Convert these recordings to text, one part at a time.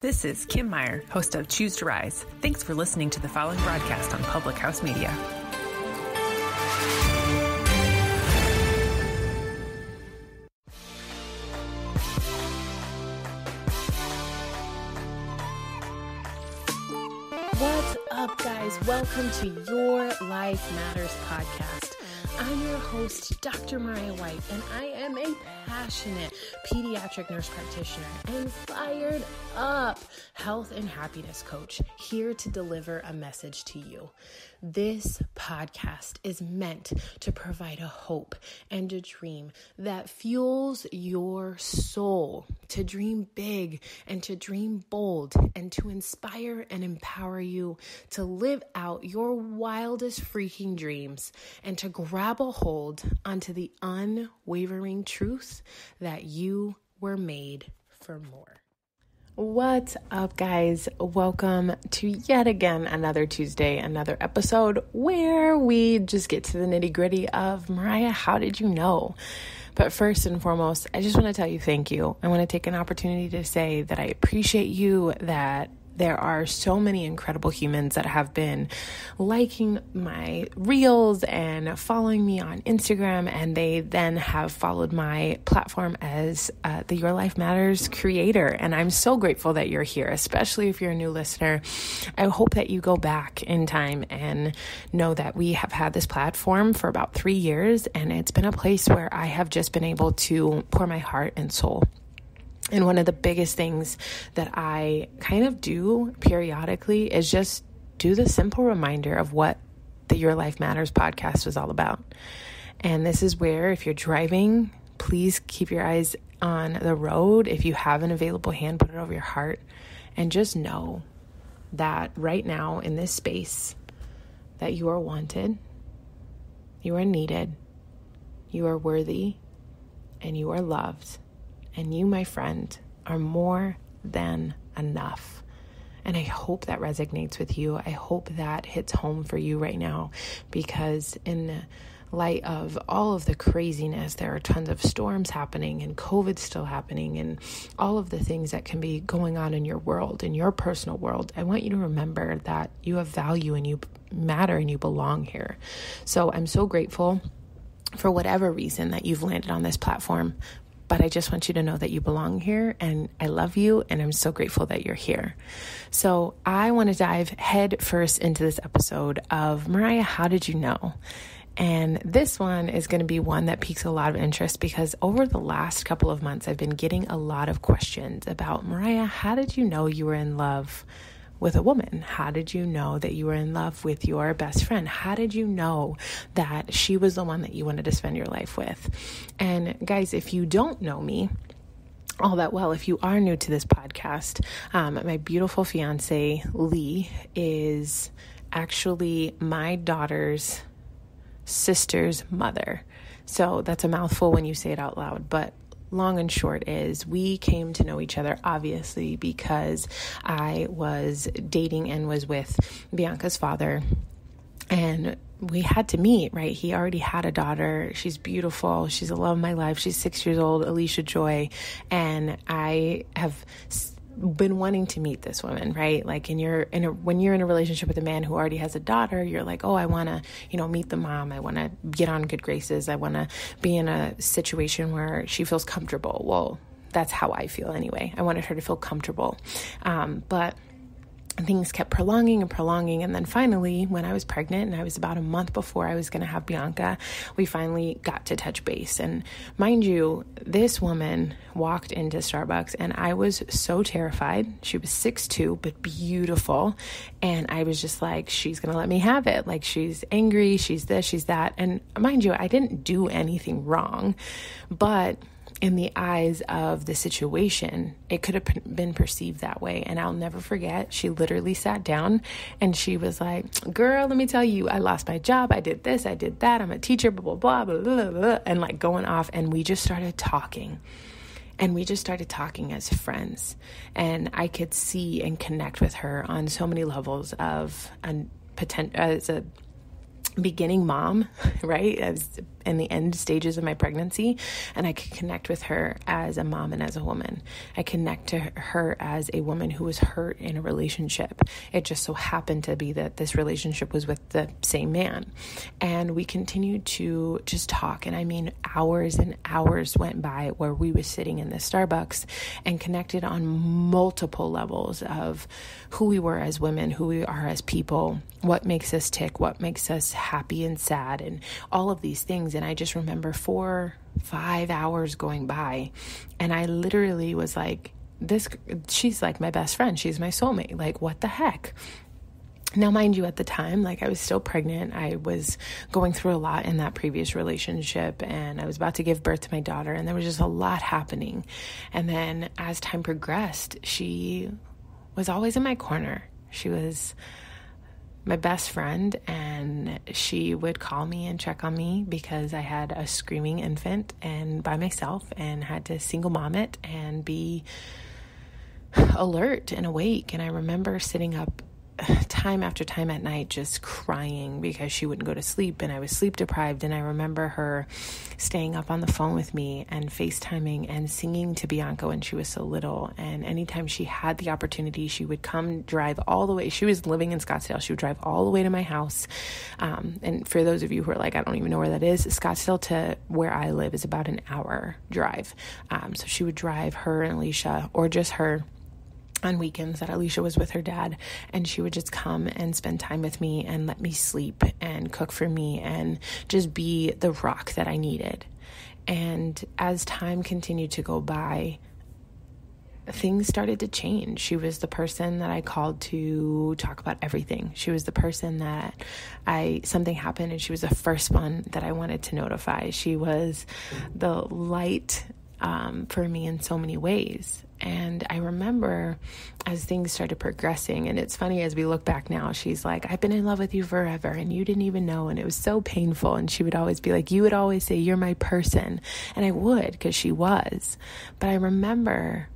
This is Kim Meyer, host of Choose to Rise. Thanks for listening to the following broadcast on Public House Media. What's up, guys? Welcome to Your Life Matters podcast. I'm your host, Dr. Mariah White, and I am a passionate pediatric nurse practitioner and fired up health and happiness coach, here to deliver a message to you. This podcast is meant to provide a hope and a dream that fuels your soul to dream big and to dream bold and to inspire and empower you to live out your wildest freaking dreams and to grab a hold onto the unwavering truth that you were made for more. What's up, guys? Welcome to yet again another Tuesday, another episode where we just get to the nitty-gritty of Mariah, how did you know? But first and foremost, I just want to tell you thank you. I want to take an opportunity to say that I appreciate you, that there are so many incredible humans that have been liking my reels and following me on Instagram, and they then have followed my platform as the Your Life Matters creator. And I'm so grateful that you're here, especially if you're a new listener. I hope that you go back in time and know that we have had this platform for about 3 years, and it's been a place where I have just been able to pour my heart and soul. And one of the biggest things that I kind of do periodically is just do the simple reminder of what the Your Life Matters podcast was all about. And this is where, if you're driving, please keep your eyes on the road. If you have an available hand, put it over your heart and just know that right now in this space that you are wanted, you are needed, you are worthy, and you are loved. And you, my friend, are more than enough. And I hope that resonates with you. I hope that hits home for you right now, because in light of all of the craziness, there are tons of storms happening and COVID still happening and all of the things that can be going on in your world, in your personal world. I want you to remember that you have value and you matter and you belong here. So I'm so grateful for whatever reason that you've landed on this platform. But I just want you to know that you belong here, and I love you, and I'm so grateful that you're here. So I want to dive head first into this episode of Mariah, how did you know? And this one is going to be one that piques a lot of interest, because over the last couple of months, I've been getting a lot of questions about, Mariah, how did you know you were in love with a woman? How did you know that you were in love with your best friend? How did you know that she was the one that you wanted to spend your life with? And guys, if you don't know me all that well, if you are new to this podcast, my beautiful fiance, Lee, is actually my daughter's sister's mother. So that's a mouthful when you say it out loud, but long and short is we came to know each other, obviously, because I was dating and was with Bianca's father, and we had to meet, right? He already had a daughter. She's beautiful. She's the love of my life. She's 6 years old, Alicia Joy. And I have been wanting to meet this woman, right? Like when you're in a relationship with a man who already has a daughter, you're like, oh, I want to, meet the mom. I want to get on good graces. I want to be in a situation where she feels comfortable. Well, that's how I feel anyway. I wanted her to feel comfortable. But things kept prolonging. And then finally, when I was pregnant and I was about a month before I was going to have Bianca, we finally got to touch base. And mind you, this woman walked into Starbucks and I was so terrified. She was 6'2", but beautiful. And I was just like, she's going to let me have it. Like, she's angry, she's this, she's that. And mind you, I didn't do anything wrong, but in the eyes of the situation, it could have been perceived that way. And I'll never forget, she literally sat down and she was like, girl, let me tell you, I lost my job. I did this, I did that. I'm a teacher, blah, blah, blah, blah, blah, blah, and like going off. And we just started talking. And we just started talking as friends. And I could see and connect with her on so many levels of as a beginning mom, right? As in the end stages of my pregnancy, and I could connect with her as a mom and as a woman. I connect to her as a woman who was hurt in a relationship. It just so happened to be that this relationship was with the same man. And we continued to just talk. And I mean, hours and hours went by where we were sitting in the Starbucks and connected on multiple levels of who we were as women, who we are as people, what makes us tick, what makes us happy and sad, and all of these things. And I just remember 4-5 hours going by, and I literally was like, she's like my best friend. She's my soulmate. Like, what the heck? Now, mind you, at the time, like, I was still pregnant. I was going through a lot in that previous relationship, and I was about to give birth to my daughter, and there was just a lot happening. And then as time progressed, she was always in my corner. She was my best friend, and she would call me and check on me because I had a screaming infant and by myself and had to single mom it and be alert and awake. And I remember sitting up time after time at night just crying because she wouldn't go to sleep, and I was sleep deprived. And I remember her staying up on the phone with me and FaceTiming and singing to Bianca when she was so little. And anytime she had the opportunity, she would come drive all the way. She was living in Scottsdale. She would drive all the way to my house. And for those of you who are like, I don't even know where that is, Scottsdale to where I live is about an hour drive. So she would drive, her and Alicia, or just her, on weekends that Alicia was with her dad, and she would just come and spend time with me and let me sleep and cook for me and just be the rock that I needed. And as time continued to go by, things started to change. She was the person that I called to talk about everything. She was the person that something happened and she was the first one that I wanted to notify. She was the light for me in so many ways. And I remember as things started progressing, and it's funny as we look back now, she's like, I've been in love with you forever and you didn't even know. And it was so painful. And she would always be like, you would always say, you're my person. And I would, because she was. But I remember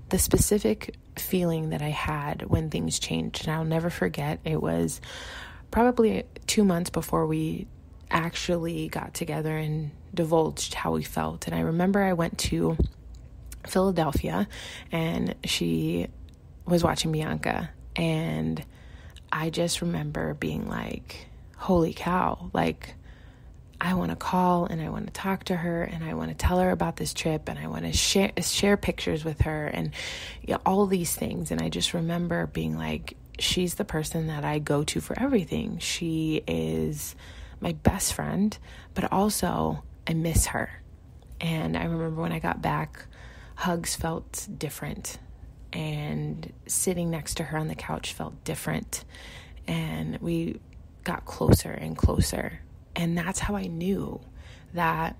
the specific feeling that I had when things changed. And I'll never forget, it was probably 2 months before we actually got together and divulged how we felt. And I remember I went to Philadelphia and she was watching Bianca, and I just remember being like, holy cow, like, I want to call and I want to talk to her and I want to tell her about this trip and I want to share pictures with her and all these things. And I just remember being like, she's the person that I go to for everything. She is my best friend, but also I miss her. And I remember when I got back, hugs felt different, and sitting next to her on the couch felt different, and we got closer and closer. And that's how I knew that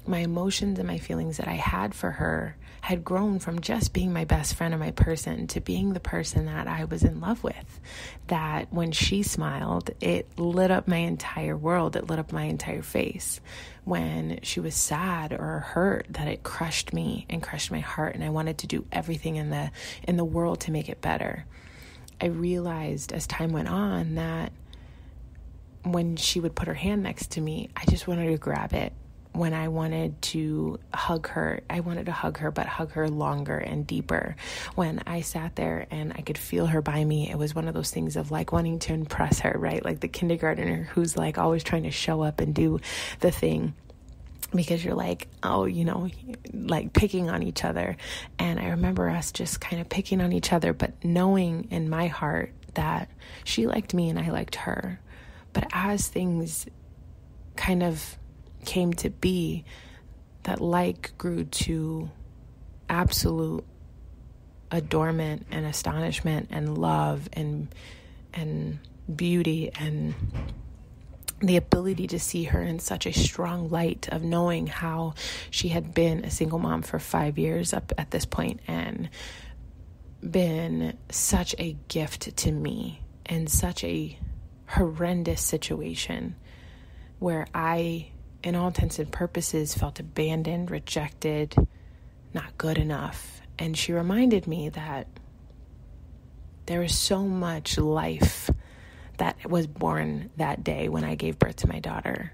my emotions and my feelings that I had for her had grown from just being my best friend and my person to being the person that I was in love with. That when she smiled, it lit up my entire world. It lit up my entire face. When she was sad or hurt, that it crushed me and crushed my heart, and I wanted to do everything in the world to make it better. I realized as time went on that when she would put her hand next to me, I just wanted to grab it. When I wanted to hug her, I wanted to hug her, but hug her longer and deeper. When I sat there and I could feel her by me, it was one of those things of like wanting to impress her, right? Like the kindergartner who's like always trying to show up and do the thing because you're like, oh, you know, like picking on each other. And I remember us just kind of picking on each other, but knowing in my heart that she liked me and I liked her. But as things kind of came to be, that like grew to absolute adornment and astonishment and love and beauty, and the ability to see her in such a strong light of knowing how she had been a single mom for 5 years up at this point and been such a gift to me in such a horrendous situation where I, in all intents and purposes, felt abandoned, rejected, not good enough. And she reminded me that there is so much life that was born that day when I gave birth to my daughter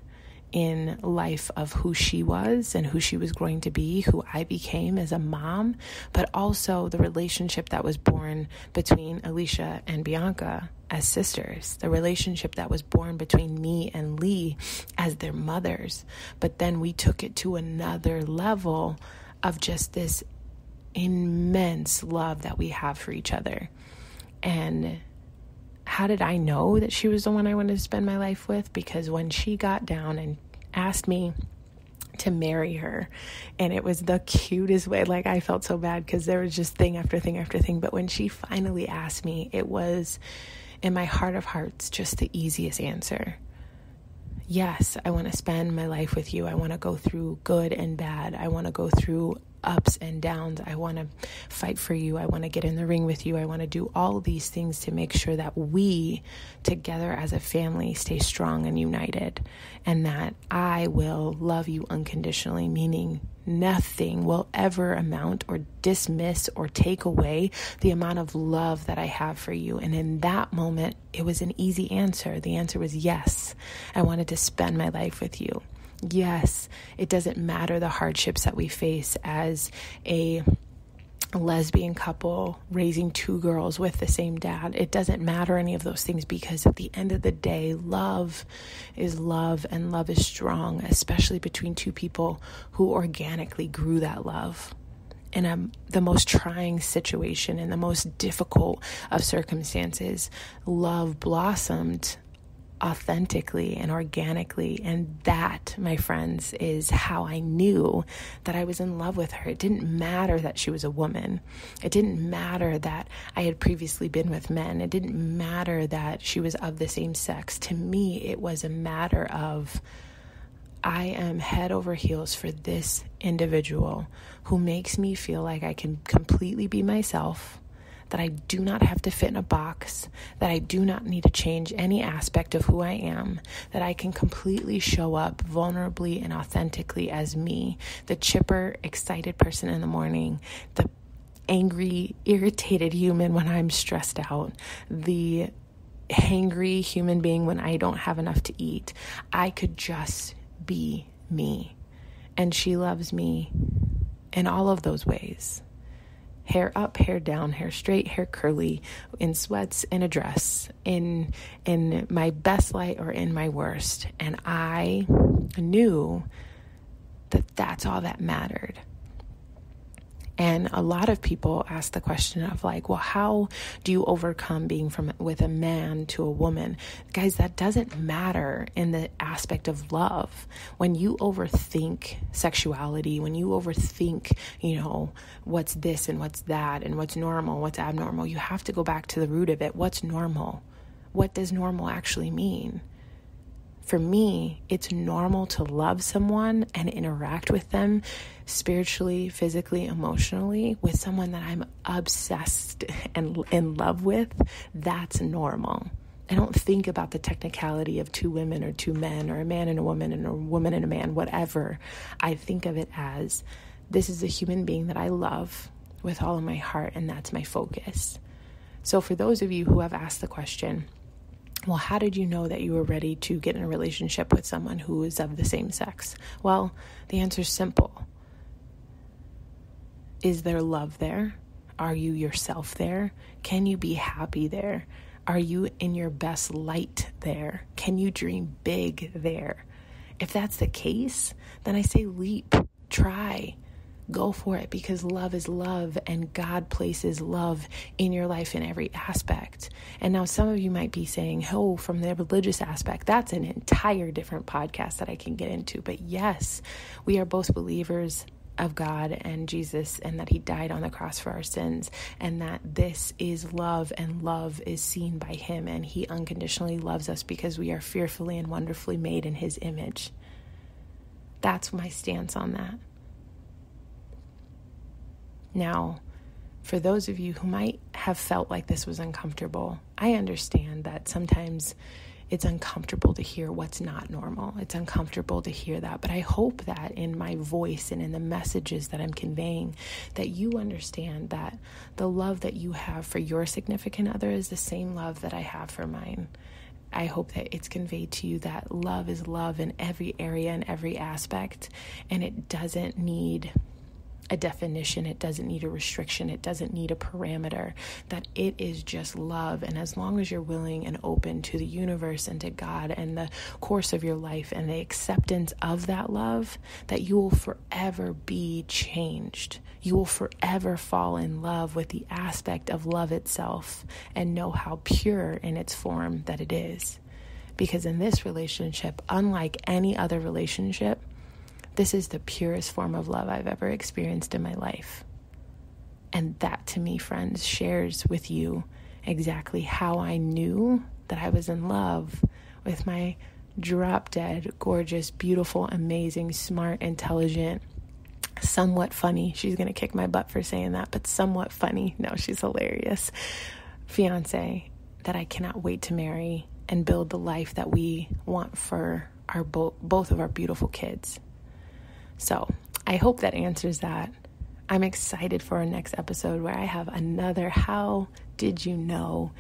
in life of who she was and who she was going to be, who I became as a mom, but also the relationship that was born between Alicia and Bianca as sisters, the relationship that was born between me and Lee as their mothers. But then we took it to another level of just this immense love that we have for each other. And how did I know that she was the one I wanted to spend my life with? Because when she got down and asked me to marry her, and it was the cutest way, like I felt so bad because there was just thing after thing after thing. But when she finally asked me, it was in my heart of hearts just the easiest answer. Yes, I want to spend my life with you. I want to go through good and bad. I want to go through ups and downs. I want to fight for you. I want to get in the ring with you. I want to do all these things to make sure that we together as a family stay strong and united, and that I will love you unconditionally, meaning nothing will ever amount or dismiss or take away the amount of love that I have for you. And in that moment, it was an easy answer. The answer was yes. I wanted to spend my life with you. Yes, it doesn't matter the hardships that we face as a lesbian couple raising two girls with the same dad. It doesn't matter any of those things, because at the end of the day, love is love, and love is strong, especially between two people who organically grew that love. In the most trying situation, in the most difficult of circumstances, love blossomed authentically and organically. And that, my friends, is how I knew that I was in love with her. It didn't matter that she was a woman. It didn't matter that I had previously been with men. It didn't matter that she was of the same sex. To me, it was a matter of, I am head over heels for this individual who makes me feel like I can completely be myself, that I do not have to fit in a box, that I do not need to change any aspect of who I am, that I can completely show up vulnerably and authentically as me, the chipper, excited person in the morning, the angry, irritated human when I'm stressed out, the hangry human being when I don't have enough to eat. I could just be me. And she loves me in all of those ways. Hair up, hair down, hair straight, hair curly, in sweats, in a dress, in my best light or in my worst. And I knew that that's all that mattered. And a lot of people ask the question of like, well, how do you overcome being with a man to a woman? Guys, that doesn't matter in the aspect of love. When you overthink sexuality, when you overthink, what's this and what's that and what's normal, what's abnormal, you have to go back to the root of it. What's normal? What does normal actually mean? For me, it's normal to love someone and interact with them spiritually, physically, emotionally, with someone that I'm obsessed and in love with. That's normal. I don't think about the technicality of two women or two men, or a man and a woman and a man, whatever. I think of it as, this is a human being that I love with all of my heart, and that's my focus. So for those of you who have asked the question, well, how did you know that you were ready to get in a relationship with someone who is of the same sex? Well, the answer is simple. Is there love there? Are you yourself there? Can you be happy there? Are you in your best light there? Can you dream big there? If that's the case, then I say leap, try. Go for it, because love is love, and God places love in your life in every aspect. And now some of you might be saying, oh, from the religious aspect, that's an entire different podcast that I can get into. But yes, we are both believers of God and Jesus, and that he died on the cross for our sins, and that this is love, and love is seen by him, and he unconditionally loves us because we are fearfully and wonderfully made in his image. That's my stance on that. Now, for those of you who might have felt like this was uncomfortable, I understand that sometimes it's uncomfortable to hear what's not normal. It's uncomfortable to hear that. But I hope that in my voice and in the messages that I'm conveying, that you understand that the love that you have for your significant other is the same love that I have for mine. I hope that it's conveyed to you that love is love in every area and every aspect, and it doesn't need a definition. It doesn't need a restriction. It doesn't need a parameter, that it is just love. And as long as you're willing and open to the universe and to God and the course of your life and the acceptance of that love, that you will forever be changed. You will forever fall in love with the aspect of love itself and know how pure in its form that it is. Because in this relationship, unlike any other relationship, this is the purest form of love I've ever experienced in my life. And that, to me, friends, shares with you exactly how I knew that I was in love with my drop-dead, gorgeous, beautiful, amazing, smart, intelligent, somewhat funny. She's going to kick my butt for saying that, but somewhat funny. No, she's hilarious. Fiance that I cannot wait to marry and build the life that we want for our both of our beautiful kids. So I hope that answers that. I'm excited for our next episode where I have another How Did You Know?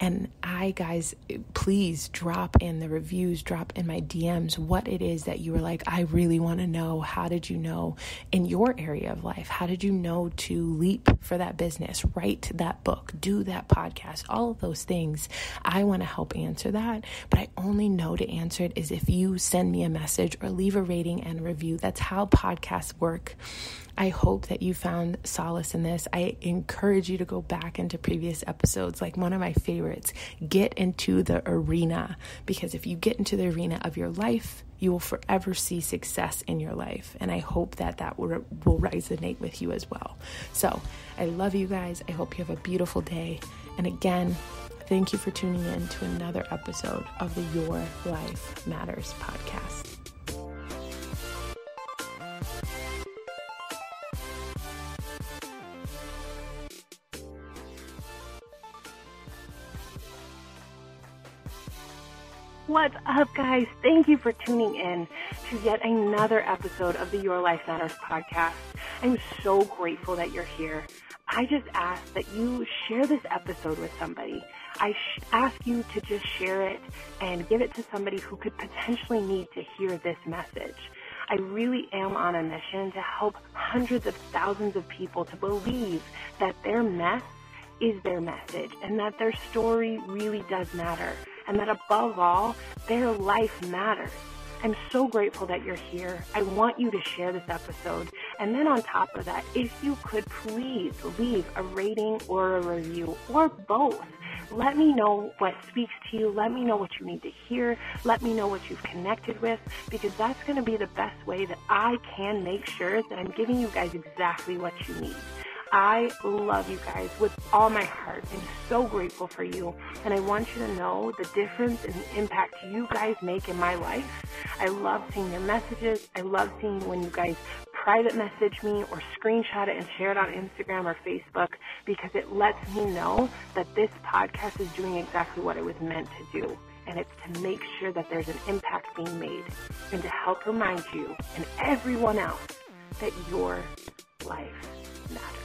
And guys, please drop in the reviews, drop in my DMs what it is that you were like, I really want to know. How did you know in your area of life? How did you know to leap for that business, write that book, do that podcast, all of those things? I want to help answer that, but I only know to answer it is if you send me a message or leave a rating and review. That's how podcasts work. I hope that you found solace in this. I encourage you to go back into previous episodes. Like one of my favorites, get into the arena, because if you get into the arena of your life, you will forever see success in your life. And I hope that will resonate with you as well. So I love you guys. I hope you have a beautiful day. And again, thank you for tuning in to another episode of the Your Life Matters podcast. What's up, guys? Thank you for tuning in to yet another episode of the Your Life Matters podcast. I'm so grateful that you're here. I just ask that you share this episode with somebody. I ask you to just share it and give it to somebody who could potentially need to hear this message. I really am on a mission to help hundreds of thousands of people to believe that their mess is their message and that their story really does matter. And that above all, their life matters. I'm so grateful that you're here. I want you to share this episode. And then on top of that, if you could please leave a rating or a review or both. Let me know what speaks to you. Let me know what you need to hear. Let me know what you've connected with, because that's going to be the best way that I can make sure that I'm giving you guys exactly what you need. I love you guys with all my heart. I'm so grateful for you, and I want you to know the difference and the impact you guys make in my life. I love seeing your messages. I love seeing when you guys private message me or screenshot it and share it on Instagram or Facebook, because it lets me know that this podcast is doing exactly what it was meant to do. And it's to make sure that there's an impact being made and to help remind you and everyone else that your life matters.